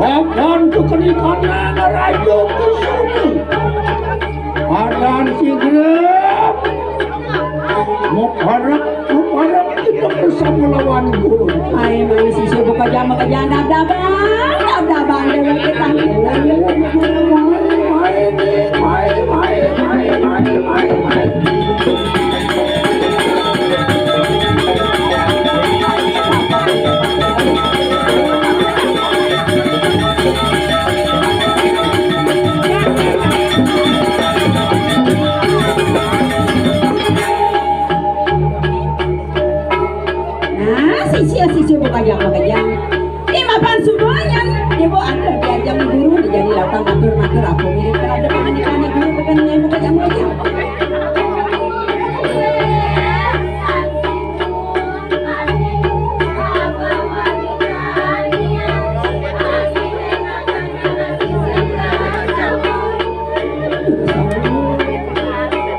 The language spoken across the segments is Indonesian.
kapan kekenikanan raja kesini adan segera mengharap kita bersama lawan guru. Ay, may sisibo ka dyan, dabang, dalang kita. Sisibo ka dyan, di mapan semuanya, di bawah anda diajak guru, jadi latang matur aku mirip terhadap penganikan guru bukan yang buka jam aja.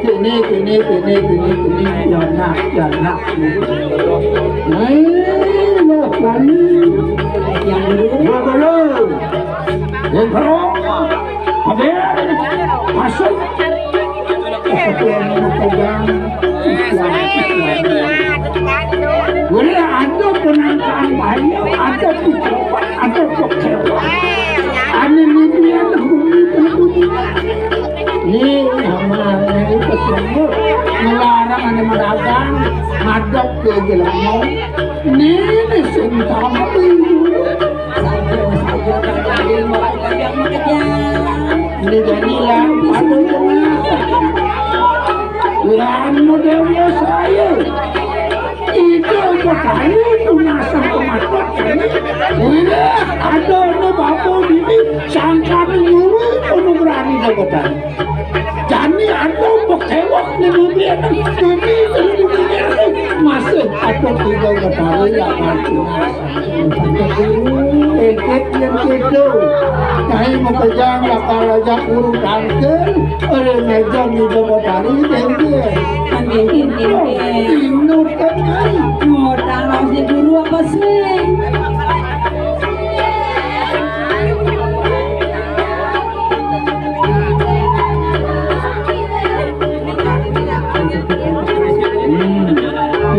Ini jangan yang dulu masuk boleh ada penangkaan bahaya, ada pejabat, ada pejabat. Ane media ini namanya itu semua melarang ane medagang, ngadap ke gelangau. Ini sentang saja terjadi yang ini jadilah ada yang modelnya saya itu berkali itu nasab kematian ada bapak ini sangka menyuruh itu berani dapetan jadi ada pekewak di dunia masih ada tiga berkali ekip yang itu kaya mengejang lakar raja urung tangkel oleh meja di berkali Amin. Inut kan Modal harus diburu apa sih?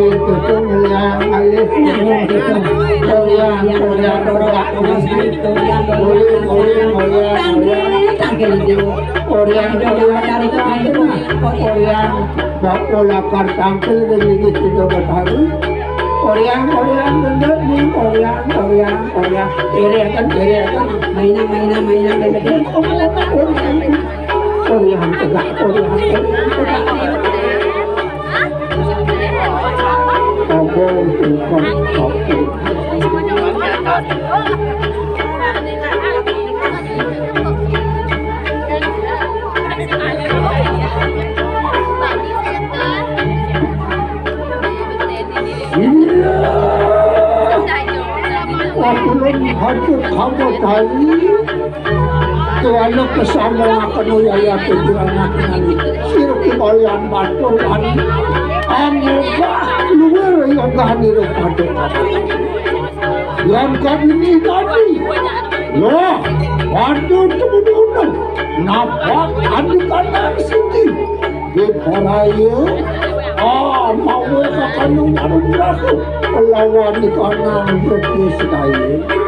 itu tuh yang alif lakar tampil begitu juga berharu Korean bener nih Korean iriakan mainan bener Korean tegak Hancur kamu tadi Tuhan kesama akan uyaya tujuan nanti Sirki kalian batuan Amoga luar yang kehadiran pada yang kami tadi loh waduh teman-teman nampak adik-adik sini di Paraya mau akan mengarut aku lawan di kanan berkis kaya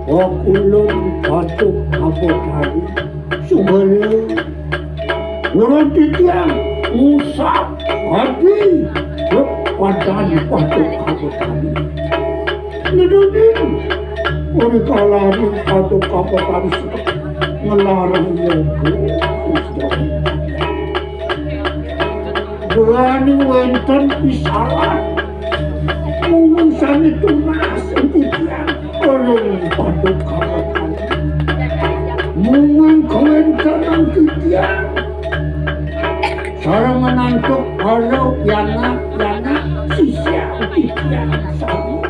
Wakulun batuk abot hari sumber Urut tiang usap hati Wadan batuk abot hari Nedudin Uri kalari batuk abot hari Ngelarang yogo Berani wenten pisaran Mungkin itu nasi tiang Orang pada kawakan Mungkin kewencanan kitian Sarang menantuk Kalau yana Sisya kitian Sami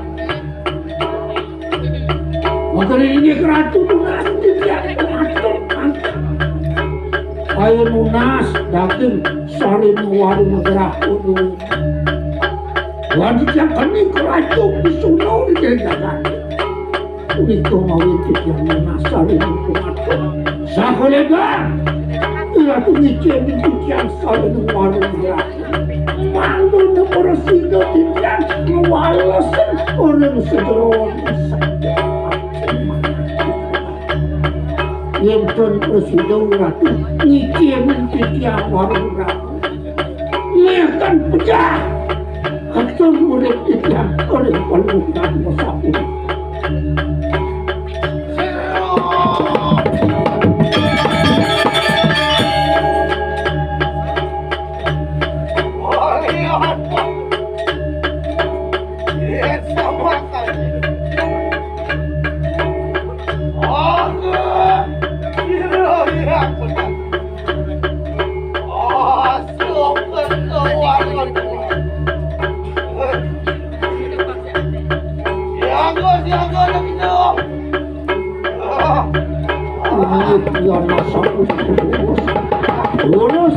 Maka ini keratu Lunas kitian Keratu Ayo lunas Dakin Sari mewarung Gerah udun Wanita kami keratu Bisuno di jalan Ito mawikit yang menasari ng pumato. Sa kolega, ila tumikin ng tiyan sa ng warong niya. Mando na porasido din yan, mawalasan orang sa doon sa Yan ton porasido ratu, nikin ng tiyan warong ratu. Ngayon pejah, katong murid tiyan, orang palutan mo sa ulit. Yang masuk lurus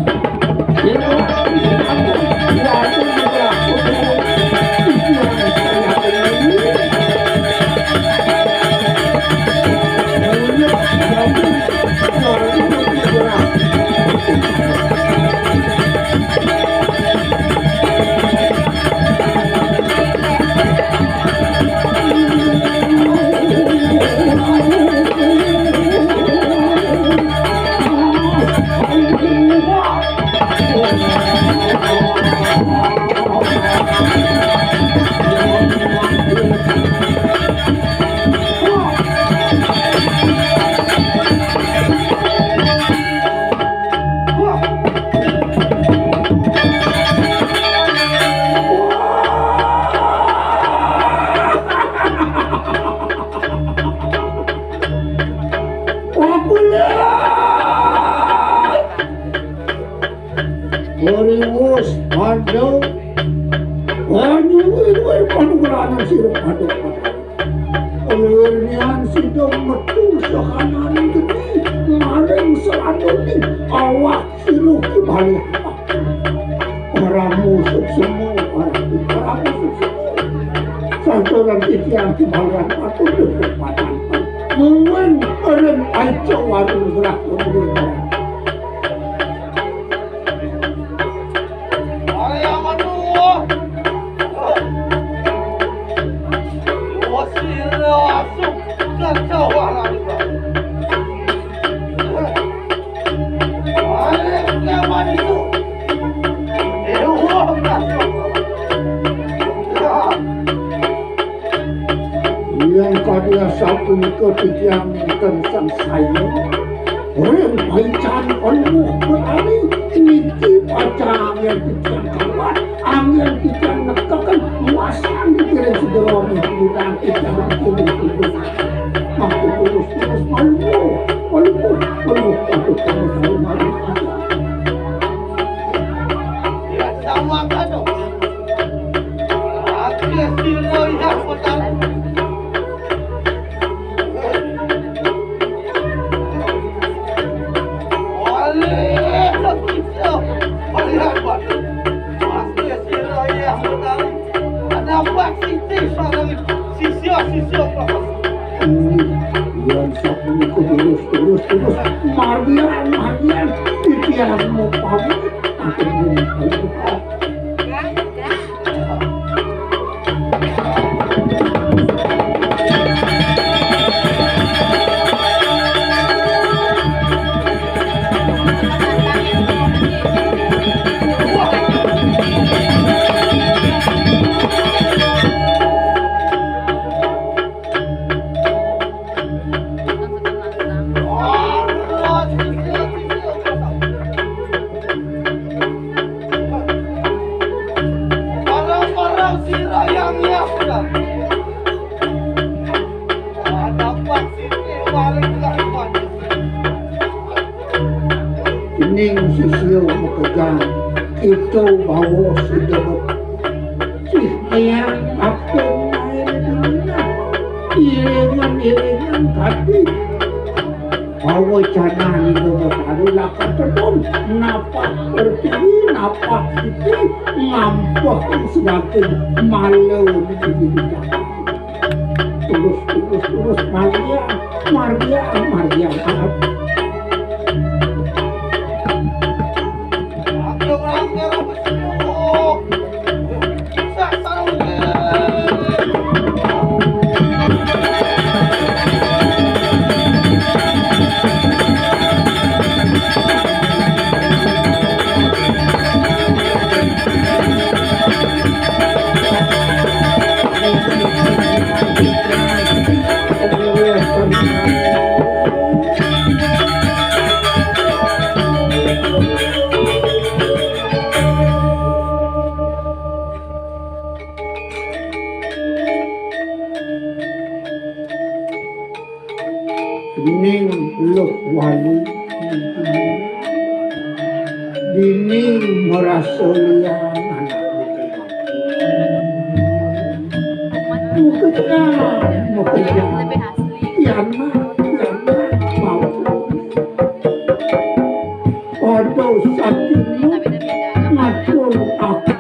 Berimus, Pado. Wanyuwi panuguranan sirap Pado. Lirnian sidang metu sekanan gede. Maring selanjutnya awak siruh kembali. Orang musuh semua, orang musuh semua. Santuran titian kembalian Pado berkepatan. Mungkin orang aja warung gerak kemudian. Yang kaya satu ketikian tentang saya orang baikan penuh berani niki pacar yang titian kawan angin titian nekakan muasan dikirim sederhana menggunakan titian hidup mampu terus malu untuk kamu malu ya sama kan dong akhirnya silo yang betul yang satu terus Mardian titian mau pamit aku belum Ning sisiyo makajang ito bawo sudah si ayang ako irengan tapi bawo cana nito matalo lakatadon napak bertini napak itu ngampok sebagai malu di bidang terus Maria Ning luk wali dini merasa liang mukanya Yana mau pada sakitnya ngacur api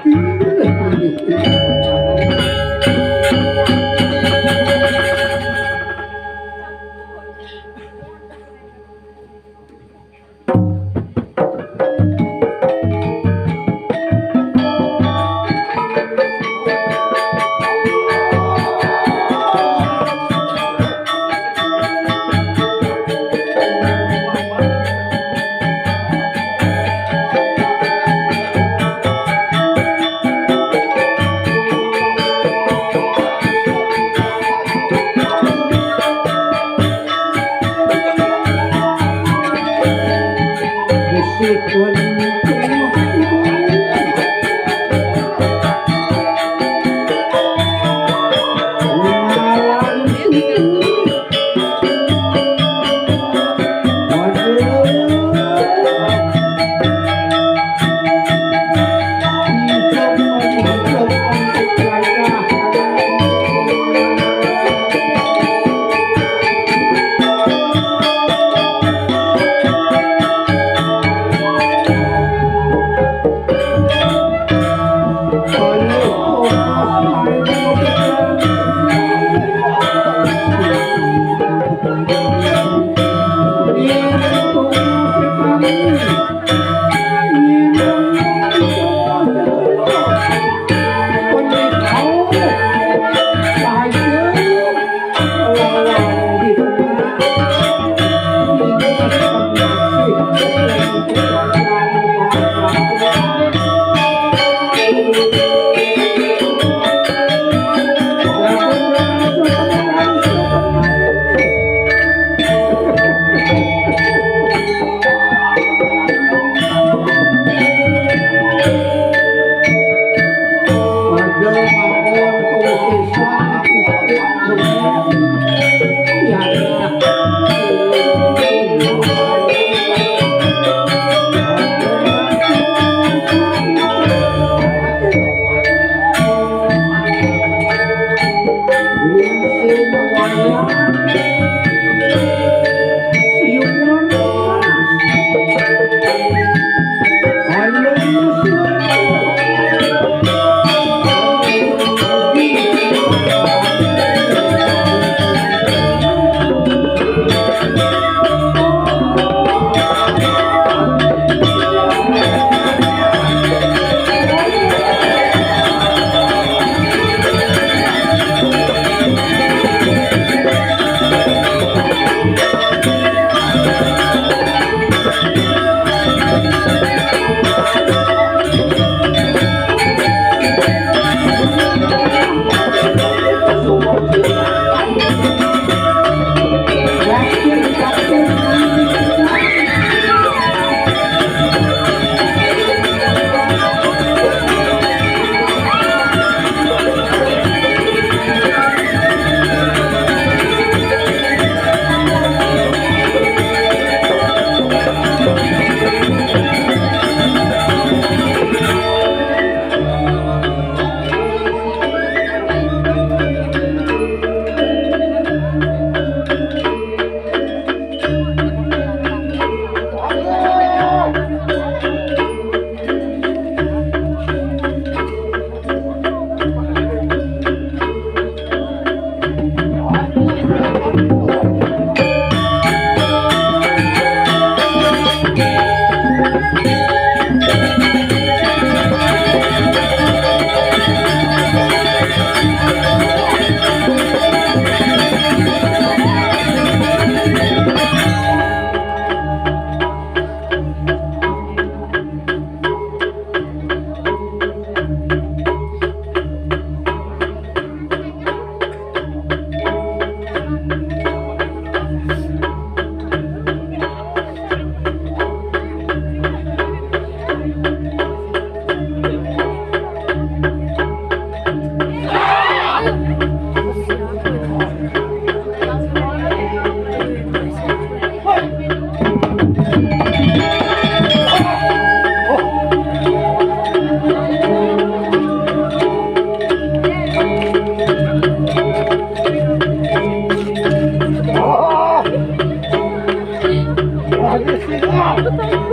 Manis sih, ah.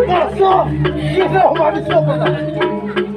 Masuk. Kita manis apa dah?